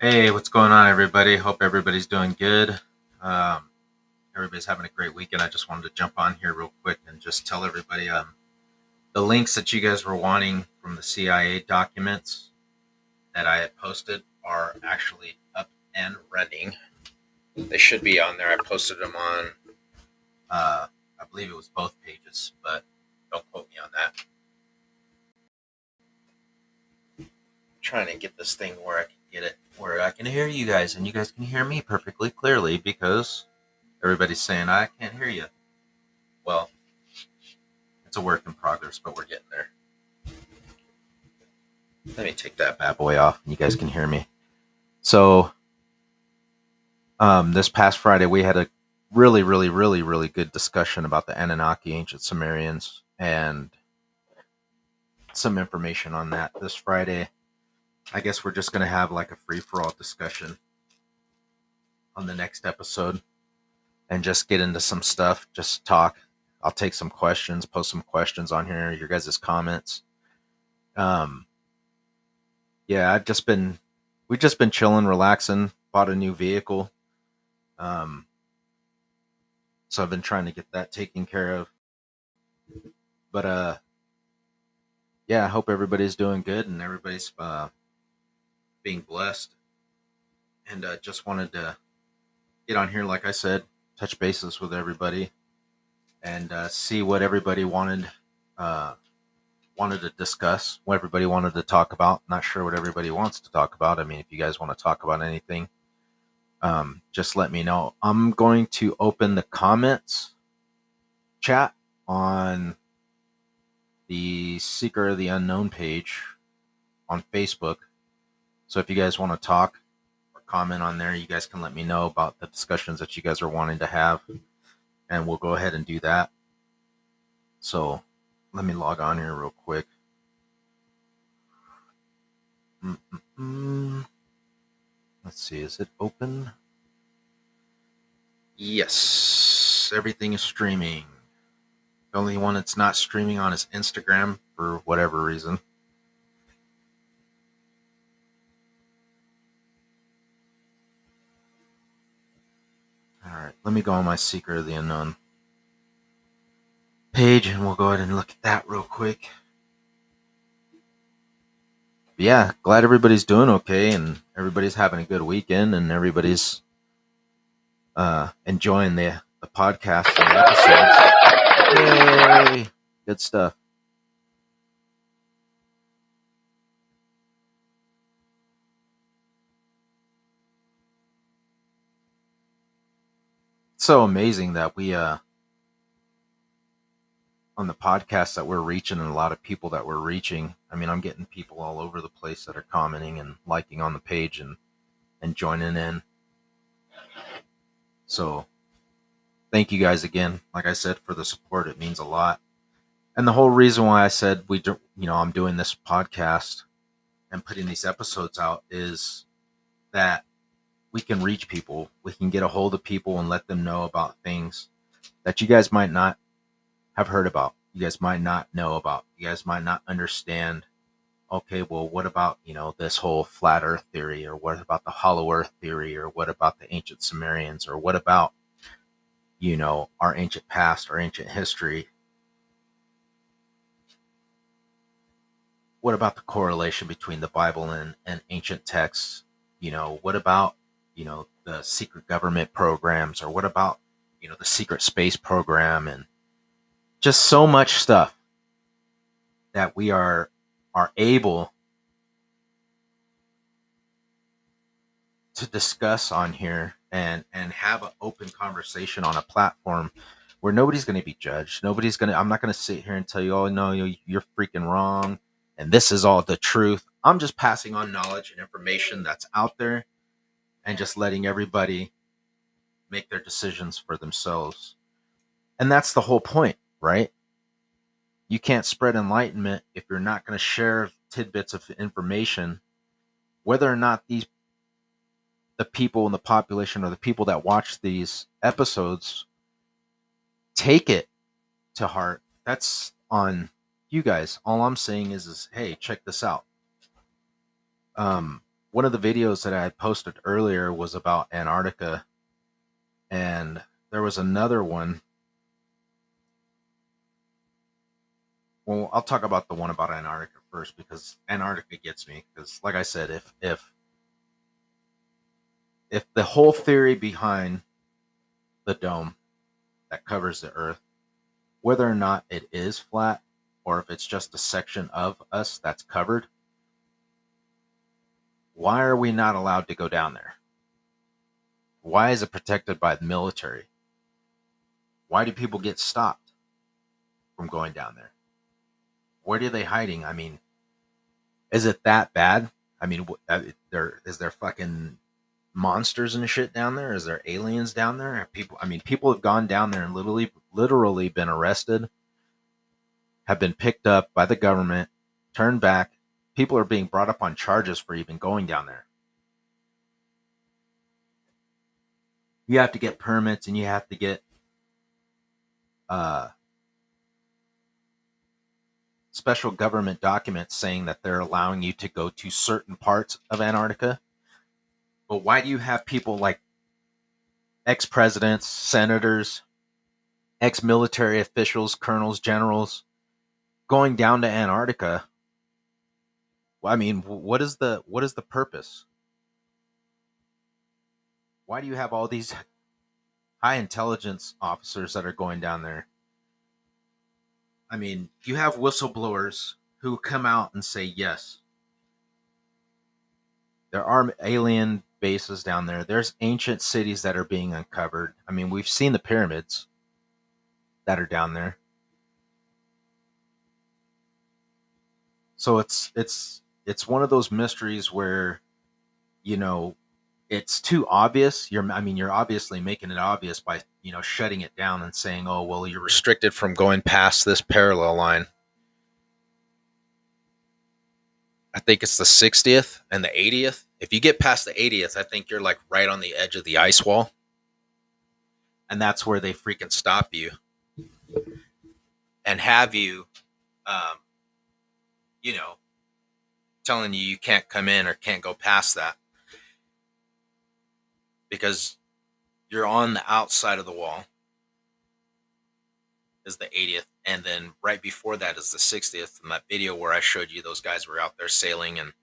Hey, what's going on, everybody? Hope everybody's doing good. Um, everybody's having a great weekend. I just wanted to jump on here real quick and just tell everybody the links that you guys were wanting from the CIA documents that I had posted are actually up and running. They should be on there. I posted them on, I believe it was both pages, but don't quote me on that. I'm trying to get this thing where I can get it where I can hear you guys and you guys can hear me perfectly clearly because everybody's saying I can't hear you. Well, it's a work in progress, but we're getting there. Let me take that bad boy off and you guys can hear me. So, this past Friday, we had a really good discussion about the Anunnaki, ancient Sumerians, and some information on that. This Friday, I guess we're just going to have like a free for all discussion on the next episode and just get into some stuff, just talk. I'll take some questions, post some questions on here, your guys' comments. Um, yeah, we've just been chilling, relaxing, bought a new vehicle. Um, so I've been trying to get that taken care of. But yeah, I hope everybody's doing good and everybody's being blessed. And just wanted to get on here, like I said, touch bases with everybody and see what everybody uh, wanted to discuss, what everybody wanted to talk about. Not sure what everybody wants to talk about. I mean, if you guys want to talk about anything, just let me know. I'm going to open the comments chat on the Seeker of the Unknown page on Facebook. So if you guys want to talk or comment on there, you guys can let me know about the discussions that you guys are wanting to have, and we'll go ahead and do that. So let me log on here real quick. Let's see, is it open? Yes, everything is streaming. The only one that's not streaming on is Instagram for whatever reason. All right, let me go on my Secret of the Unknown page and we'll go ahead and look at that real quick. But yeah, glad everybody's doing okay and everybody's having a good weekend and everybody's enjoying the podcast and the episodes. Yay! Good stuff. It's so amazing that we on the podcast that we're reaching and a lot of people that we're reaching. I mean, I'm getting people all over the place that are commenting and liking on the page and joining in. So thank you guys again. Like I said, for the support. It means a lot. And the whole reason why I said I'm doing this podcast and putting these episodes out is that we can reach people. We can get a hold of people and let them know about things that you guys might not have heard about. You guys might not know about. You guys might not understand. Okay, well, what about, this whole flat earth theory, or what about the hollow earth theory, or what about the ancient Sumerians, or what about, our ancient past, our ancient history? What about the correlation between the Bible and ancient texts? What about, the secret government programs, or what about, the secret space program, and just so much stuff that we are able to discuss on here and have an open conversation on a platform where nobody's going to be judged. I'm not going to sit here and tell you, oh no, you're freaking wrong and this is all the truth. I'm just passing on knowledge and information that's out there and just letting everybody make their decisions for themselves. And that's the whole point, right? You can't spread enlightenment if you're not going to share tidbits of information, whether or not the people in the population or the people that watch these episodes take it to heart. That's on you guys. All I'm saying is hey, check this out. one of the videos that I had posted earlier was about Antarctica, and there was another one. Well, I'll talk about the one about Antarctica first because Antarctica gets me. Because, like I said, if the whole theory behind the dome that covers the Earth, whether or not it is flat or if it's just a section of us that's covered, why are we not allowed to go down there? Why is it protected by the military? Why do people get stopped from going down there? What are they hiding? I mean, is it that bad? I mean, there fucking monsters and shit down there? Is there aliens down there? Have people, I mean, people have gone down there and literally been arrested, have been picked up by the government, turned back. People are being brought up on charges for even going down there. You have to get permits and you have to get uh, special government documents saying that they're allowing you to go to certain parts of Antarctica. But why do you have people like ex presidents, senators, ex military officials, colonels, generals going down to Antarctica? I mean, what is the purpose? Why do you have all these high intelligence officers that are going down there? I mean, you have whistleblowers who come out and say, yes, there are alien bases down there. There's ancient cities that are being uncovered. I mean, we've seen the pyramids that are down there. So it's one of those mysteries where, you know, it's too obvious. You're obviously making it obvious by, shutting it down and saying, "Oh, well, you're restricted from going past this parallel line." I think it's the 60th and the 80th. If you get past the 80th, I think you're like right on the edge of the ice wall, and that's where they freaking stop you and have you, um, you know, telling you can't come in or can't go past that because you're on the outside of the wall. Is the 80th, and then right before that is the 60th. In that video where I showed you, those guys were out there sailing, and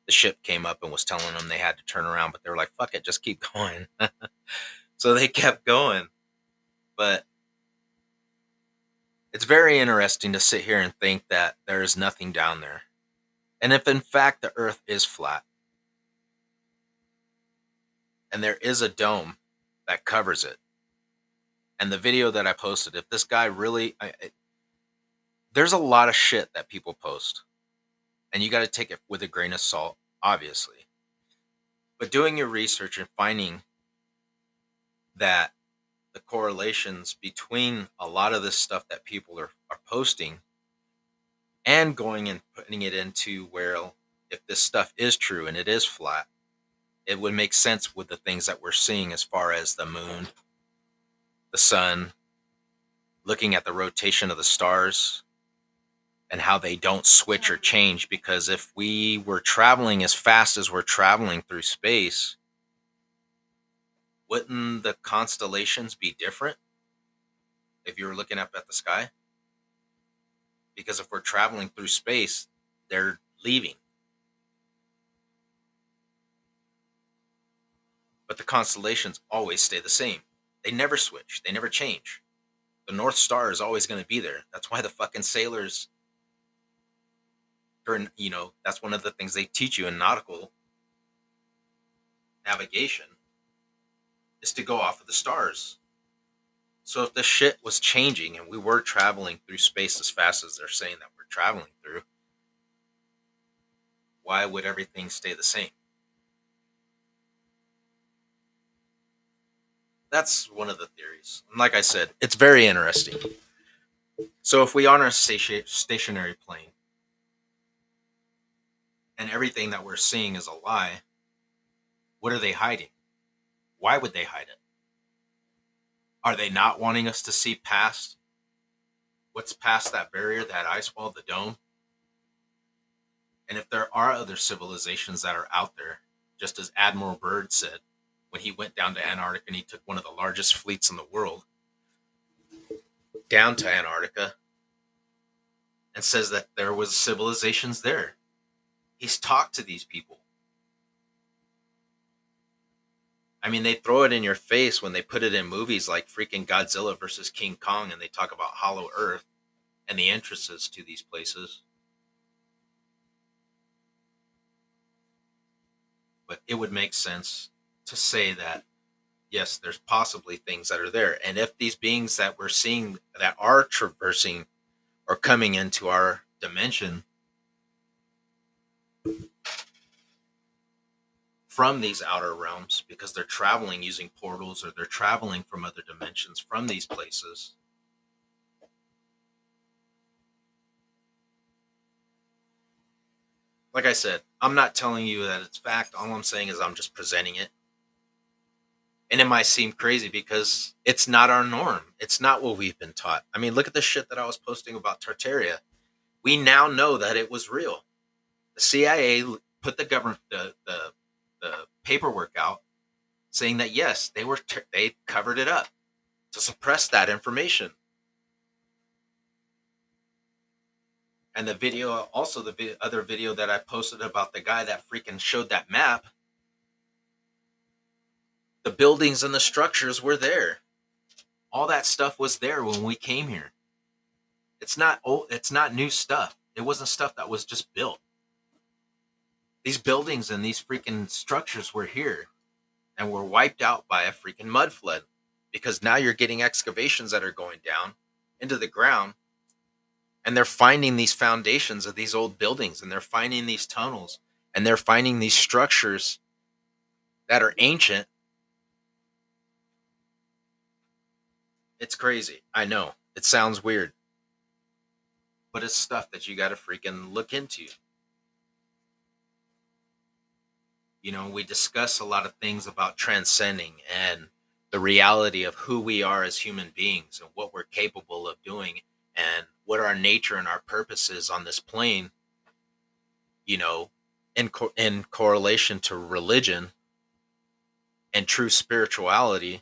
the ship came up and was telling them they had to turn around, but they were like, "Fuck it, just keep going." So they kept going. But it's very interesting to sit here and think that there is nothing down there, and if in fact the Earth is flat and there is a dome that covers it, and the video that I posted, if this guy really, there's a lot of shit that people post and you got to take it with a grain of salt, obviously. But doing your research and finding that the correlations between a lot of this stuff that people are posting and going and putting it into where if this stuff is true and it is flat, it would make sense with the things that we're seeing as far as the moon, the sun, looking at the rotation of the stars and how they don't switch or change. Because if we were traveling as fast as we're traveling through space, wouldn't the constellations be different if you were looking up at the sky? Because if we're traveling through space, they're leaving. But the constellations always stay the same. They never switch. They never change. The North Star is always going to be there. That's why the fucking sailors, that's one of the things they teach you in nautical navigation is to go off of the stars. So if the shit was changing and we were traveling through space as fast as they're saying that we're traveling through, why would everything stay the same? That's one of the theories. And like I said, it's very interesting. So if we are on a stationary plane and everything that we're seeing is a lie, what are they hiding? Why would they hide it? Are they not wanting us to see past what's past that barrier, that ice wall, the dome? And if there are other civilizations that are out there, just as Admiral Byrd said when he went down to Antarctica and he took one of the largest fleets in the world down to Antarctica and says that there was civilizations there. He's talked to these people. I mean, they throw it in your face when they put it in movies like freaking Godzilla versus King Kong and they talk about Hollow Earth and the entrances to these places. But it would make sense to say that, yes, there's possibly things that are there. And if these beings that we're seeing that are traversing or coming into our dimension from these outer realms because they're traveling using portals or they're traveling from other dimensions from these places, like I said, I'm not telling you that it's fact. All I'm saying is I'm just presenting it. And it might seem crazy because it's not our norm. It's not what we've been taught. I mean, look at the shit that I was posting about Tartaria. We now know that it was real. The CIA put the government the paperwork out saying that yes, they covered it up to suppress that information. And the video, also the other video that I posted about the guy that freaking showed that map, the buildings and the structures were there. All that stuff was there when we came here. It's not old, it's not new stuff. It wasn't stuff that was just built. These buildings and these freaking structures were here and were wiped out by a freaking mud flood because now you're getting excavations that are going down into the ground and they're finding these foundations of these old buildings and they're finding these tunnels and they're finding these structures that are ancient. It's crazy. I know. It sounds weird. But it's stuff that you got to freaking look into. You know, we discuss a lot of things about transcending and the reality of who we are as human beings and what we're capable of doing and what our nature and our purpose is on this plane, you know, in correlation to religion and true spirituality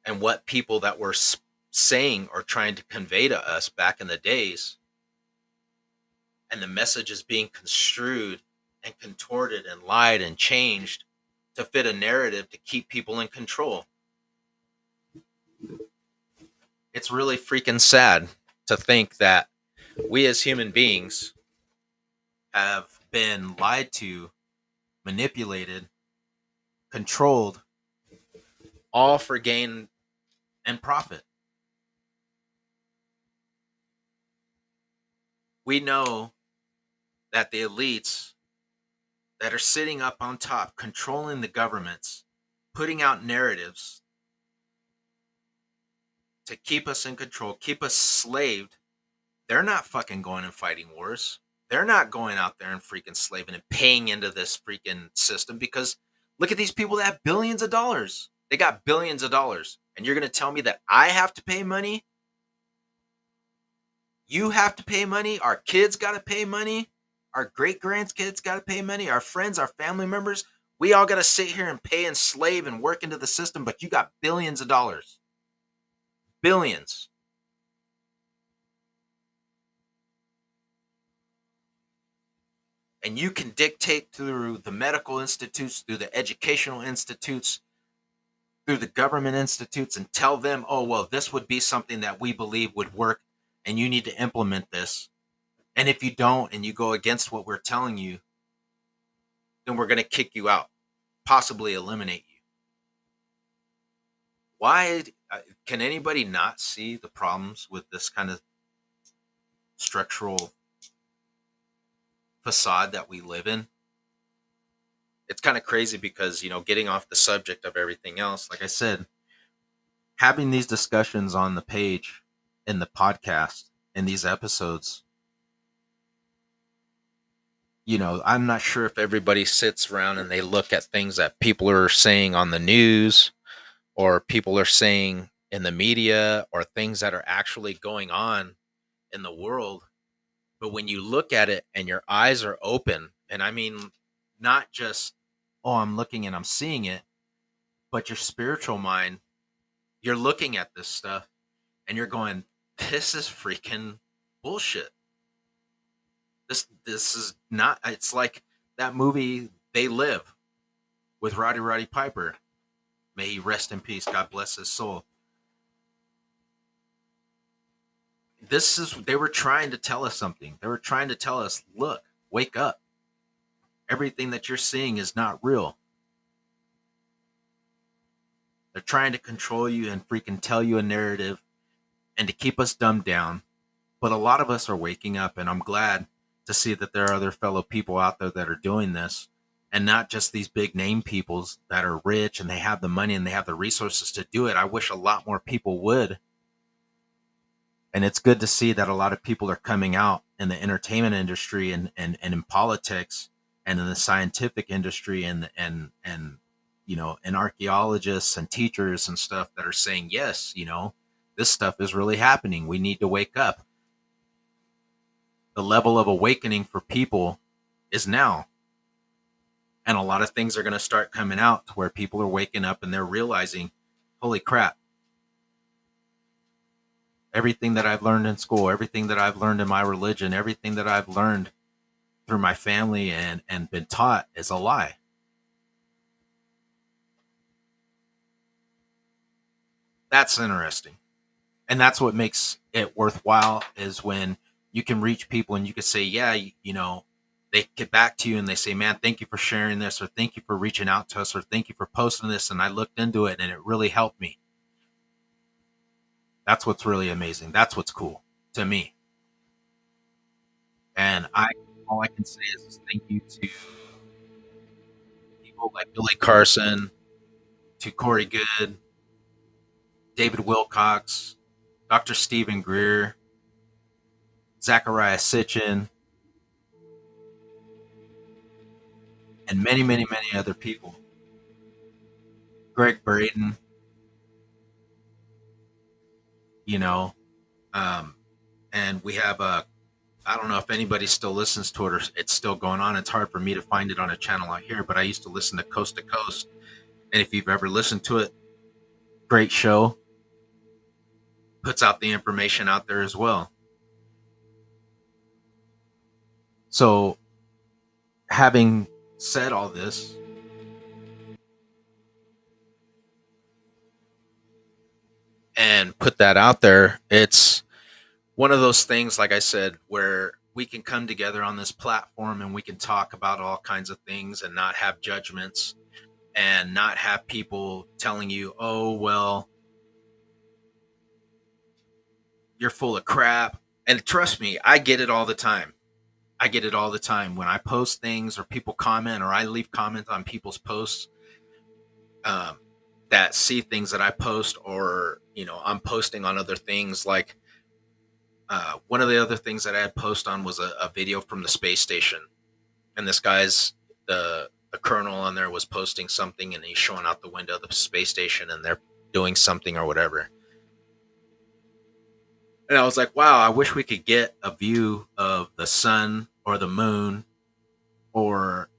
and what people that were saying or trying to convey to us back in the days, and the message is being construed and contorted and lied and changed to fit a narrative to keep people in control. It's really freaking sad to think that we as human beings have been lied to, manipulated, controlled, all for gain and profit. We know that the elites that are sitting up on top, controlling the governments, putting out narratives to keep us in control, keep us slaved, they're not fucking going and fighting wars. They're not going out there and freaking slaving and paying into this freaking system because look at these people that have billions of dollars. They got billions of dollars. And you're going to tell me that I have to pay money? You have to pay money? Our kids got to pay money? Our great grandkids got to pay money? Our friends, our family members? We all got to sit here and pay and slave and work into the system, but you got billions of dollars. Billions. And you can dictate through the medical institutes, through the educational institutes, through the government institutes and tell them, oh, well, this would be something that we believe would work and you need to implement this. And if you don't and you go against what we're telling you, then we're going to kick you out, possibly eliminate you. Why can anybody not see the problems with this kind of structural facade that we live in? It's kind of crazy because, you know, getting off the subject of everything else, like I said, having these discussions on the page, in the podcast, in these episodes, you know, I'm not sure if everybody sits around and they look at things that people are saying on the news or people are saying in the media or things that are actually going on in the world. But when you look at it and your eyes are open, and I mean not just, oh, I'm looking and I'm seeing it, but your spiritual mind, you're looking at this stuff and you're going, this is freaking bullshit. This is not, it's like that movie They Live with Roddy Piper. May he rest in peace. God bless his soul. This is, they were trying to tell us something. They were trying to tell us, look, wake up. Everything that you're seeing is not real. They're trying to control you and freaking tell you a narrative and to keep us dumbed down. But a lot of us are waking up, and I'm glad to see that there are other fellow people out there that are doing this, and not just these big name peoples that are rich and they have the money and they have the resources to do it. I wish a lot more people would. And it's good to see that a lot of people are coming out in the entertainment industry and in politics and in the scientific industry and and archaeologists and teachers and stuff that are saying, yes, this stuff is really happening. We need to wake up. The level of awakening for people is now. And a lot of things are going to start coming out to where people are waking up and they're realizing, holy crap, everything that I've learned in school, everything that I've learned in my religion, everything that I've learned through my family and been taught is a lie. That's interesting. And that's what makes it worthwhile is when you can reach people and you can say, yeah, they get back to you and they say, man, thank you for sharing this, or thank you for reaching out to us, or thank you for posting this. And I looked into it and it really helped me. That's what's really amazing. That's what's cool to me. And all I can say is thank you to people like Billy Carson, to Corey Good, David Wilcox, Dr. Stephen Greer, Zachariah Sitchin, and many, many, many other people. Greg Braden, you know, um, and we have a. I don't know if anybody still listens to it or it's still going on. It's hard for me to find it on a channel out here, but I used to listen to Coast, and if you've ever listened to it, great show. Puts out the information out there as well. So, having said all this, and put that out there, it's one of those things, like I said, where we can come together on this platform and we can talk about all kinds of things and not have judgments and not have people telling you, oh, well, you're full of crap. And trust me, I get it all the time. I get it all the time when I post things or people comment or I leave comments on people's posts um, that see things that I post, or, I'm posting on other things like one of the other things that I had post on was a video from the space station, and this guy's the colonel on there was posting something, and he's showing out the window of the space station, and they're doing something or whatever. And I was like, wow, I wish we could get a view of the sun or the moon or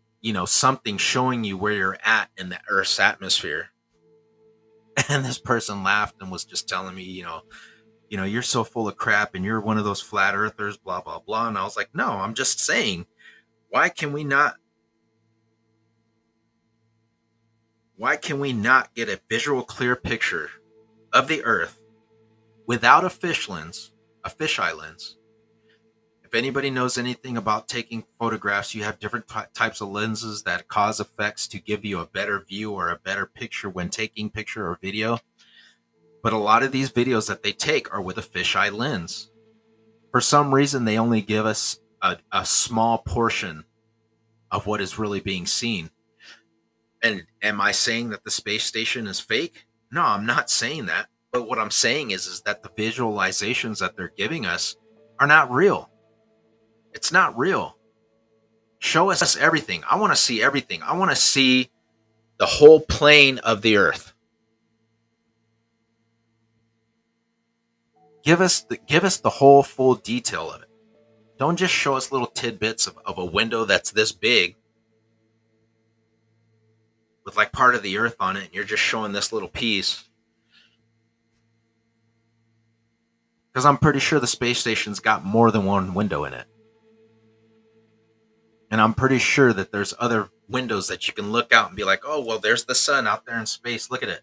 something showing you where you're at in the Earth's atmosphere. And this person laughed and was just telling me, you're so full of crap and you're one of those flat earthers, blah, blah, blah. And I was like, no, I'm just saying, why can we not why can we not get a visual clear picture of the earth without a fisheye lens? If anybody knows anything about taking photographs, you have different types of lenses that cause effects to give you a better view or a better picture when taking picture or video. But a lot of these videos that they take are with a fisheye lens. For some reason, they only give us a small portion of what is really being seen. And am I saying that the space station is fake? No, I'm not saying that. But what I'm saying is that the visualizations that they're giving us are not real. It's not real. Show us everything. I want to see everything. I want to see the whole plane of the earth. Give us the whole full detail of it. Don't just show us little tidbits of a window that's this big with like part of the Earth on it, and you're just showing this little piece. Because I'm pretty sure the space station's got more than one window in it. And I'm pretty sure that there's other windows that you can look out and be like, oh, well, there's the sun out there in space. Look at it.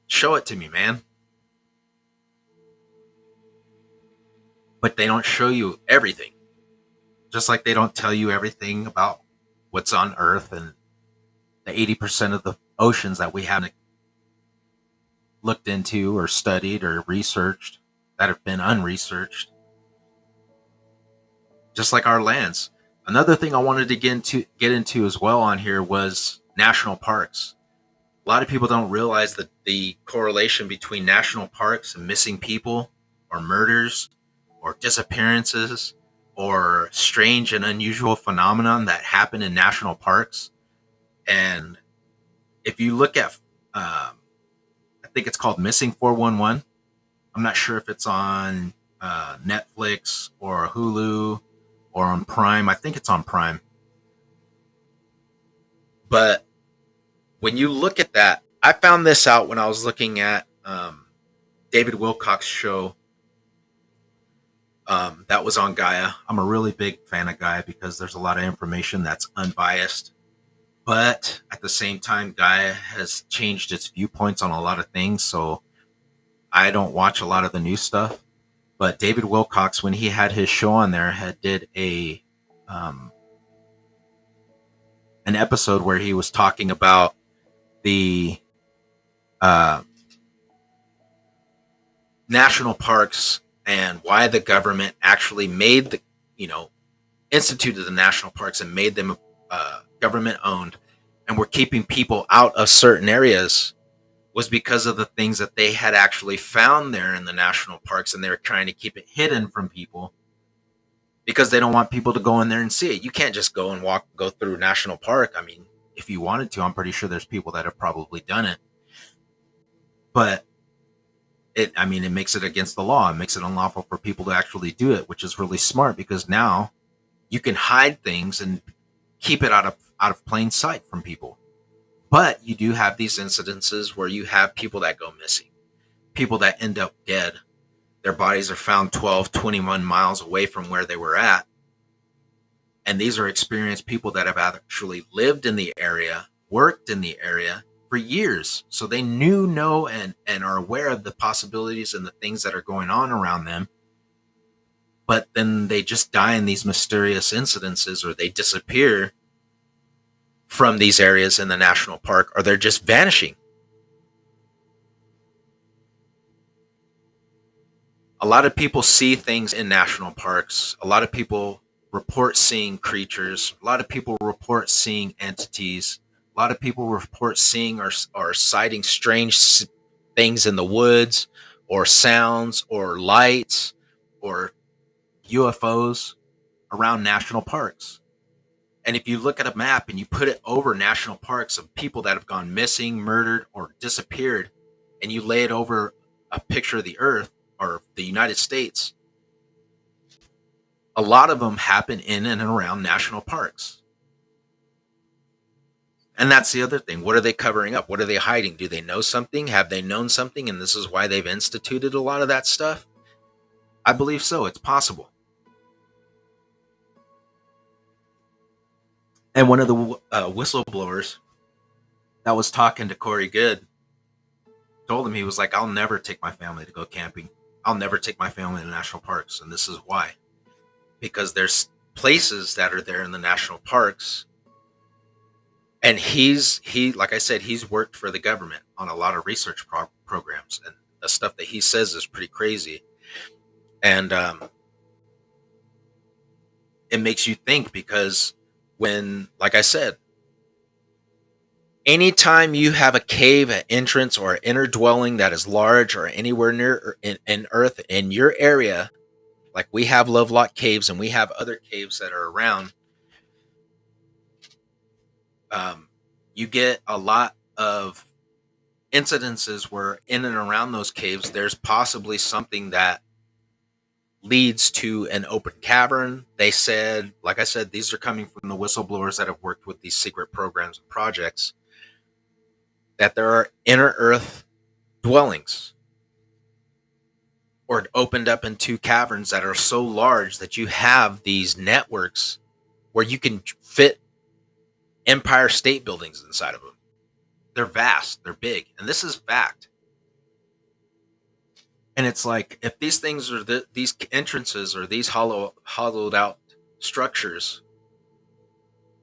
Show it to me, man. But they don't show you everything. Just like they don't tell you everything about what's on Earth and the 80% of the oceans that we haven't looked into or studied or researched that have been unresearched. Just like our lands. Another thing I wanted to get into as well on here was national parks. A lot of people don't realize that the correlation between national parks and missing people or murders or disappearances or strange and unusual phenomenon that happen in national parks. And if you look at, I think it's called Missing 411. I'm not sure if it's on Netflix or Hulu or on Prime. I think it's on Prime. But when you look at that, I found this out when I was looking at David Wilcock's show that was on Gaia. I'm a really big fan of Gaia because there's a lot of information that's unbiased. But at the same time, Gaia has changed its viewpoints on a lot of things. So I don't watch a lot of the new stuff. But David Wilcock, when he had his show on there, did an episode where he was talking about the national parks and why the government actually made instituted the national parks and made them government owned, and were keeping people out of certain areas was because of the things that they had actually found there in the national parks, and they were trying to keep it hidden from people because they don't want people to go in there and see it. You can't just go and go through a national park. I mean, if you wanted to, I'm pretty sure there's people that have probably done it, but it makes it against the law. It makes it unlawful for people to actually do it, which is really smart because now you can hide things and keep it out of plain sight from people. But you do have these incidences where you have people that go missing, people that end up dead. Their bodies are found 12, 21 miles away from where they were at. And these are experienced people that have actually lived in the area, worked in the area for years. So they know, and are aware of the possibilities and the things that are going on around them. But then they just die in these mysterious incidences, or they disappear from these areas in the national park, or they're just vanishing. A lot of people see things in national parks. A lot of people report seeing creatures. A lot of people report seeing entities. A lot of people report seeing or citing strange things in the woods, or sounds, or lights, or UFOs around national parks. And if you look at a map and you put it over national parks of people that have gone missing, murdered, or disappeared, and you lay it over a picture of the Earth or the United States, a lot of them happen in and around national parks. And that's the other thing. What are they covering up? What are they hiding? Do they know something? Have they known something? And this is why they've instituted a lot of that stuff? I believe so. It's possible. And one of the whistleblowers that was talking to Corey Good told him, he was like, I'll never take my family to go camping. I'll never take my family to national parks. And this is why. Because there's places that are there in the national parks. And like I said, he's worked for the government on a lot of research programs. And the stuff that he says is pretty crazy. And it makes you think, because when, like I said, anytime you have a cave, an entrance, or an inner dwelling that is large or anywhere near in Earth in your area, like we have Lovelock Caves and we have other caves that are around, you get a lot of incidences where in and around those caves, there's possibly something that leads to an open cavern. They said, like I said, these are coming from the whistleblowers that have worked with these secret programs and projects, that there are inner earth dwellings, or opened up into caverns that are so large that you have these networks where you can fit Empire State Buildings inside of them. They're vast, they're big, and this is fact. And it's like, if these things are these entrances or these hollowed out structures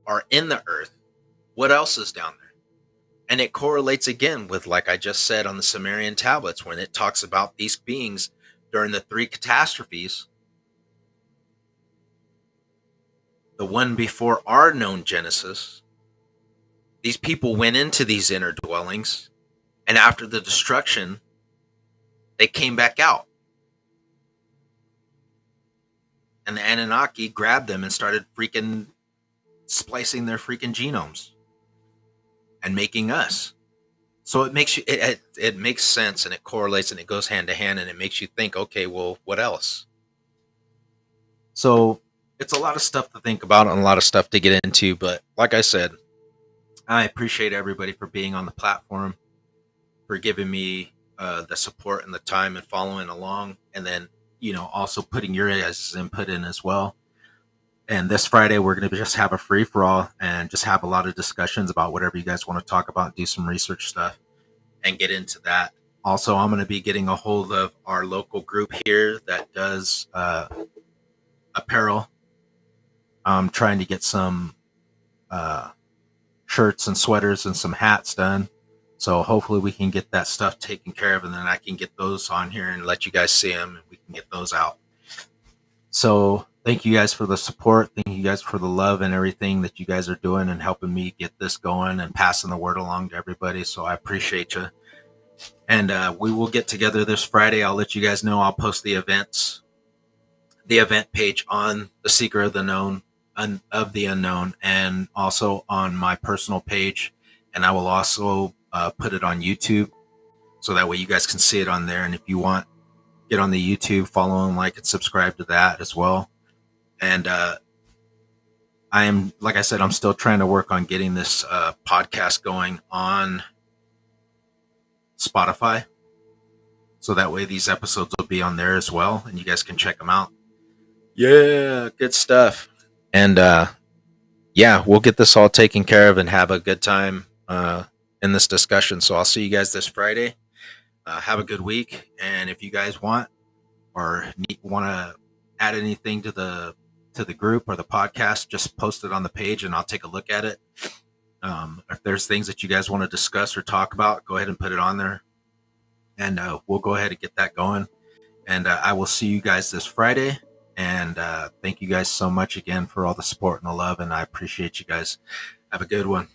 are in the earth, what else is down there? And it correlates again with, like I just said, on the Sumerian tablets, when it talks about these beings during the three catastrophes. The one before our known Genesis, these people went into these inner dwellings, and after the destruction, they came back out. And the Anunnaki grabbed them and started freaking splicing their freaking genomes and making us. So it makes you, it makes sense, and it correlates, and it goes hand to hand, and it makes you think, okay, well, what else? So it's a lot of stuff to think about and a lot of stuff to get into. But like I said, I appreciate everybody for being on the platform, for giving me the support and the time and following along, and then, also putting your guys' input in as well. And this Friday, we're going to just have a free for all and just have a lot of discussions about whatever you guys want to talk about, do some research stuff, and get into that. Also, I'm going to be getting a hold of our local group here that does apparel. I'm trying to get some shirts and sweaters and some hats done. So hopefully we can get that stuff taken care of, and then I can get those on here and let you guys see them, and we can get those out. So thank you guys for the support. Thank you guys for the love and everything that you guys are doing and helping me get this going and passing the word along to everybody. So I appreciate you. And we will get together this Friday. I'll let you guys know. I'll post the event page on the Seeker of the Known, of the Unknown, and also on my personal page. And I will also put it on YouTube, so that way you guys can see it on there. And if you want, get on the YouTube, follow and like and subscribe to that as well. And I am, like I said, I'm still trying to work on getting this podcast going on Spotify, so that way these episodes will be on there as well, and you guys can check them out. Yeah, good stuff. And yeah, we'll get this all taken care of and have a good time in this discussion. So I'll see you guys this Friday. Have a good week. And if you guys want or want to add anything to the group or the podcast, just post it on the page and I'll take a look at it. If there's things that you guys want to discuss or talk about, go ahead and put it on there, and we'll go ahead and get that going. And I will see you guys this Friday. And thank you guys so much again for all the support and the love, and I appreciate you guys. Have a good one.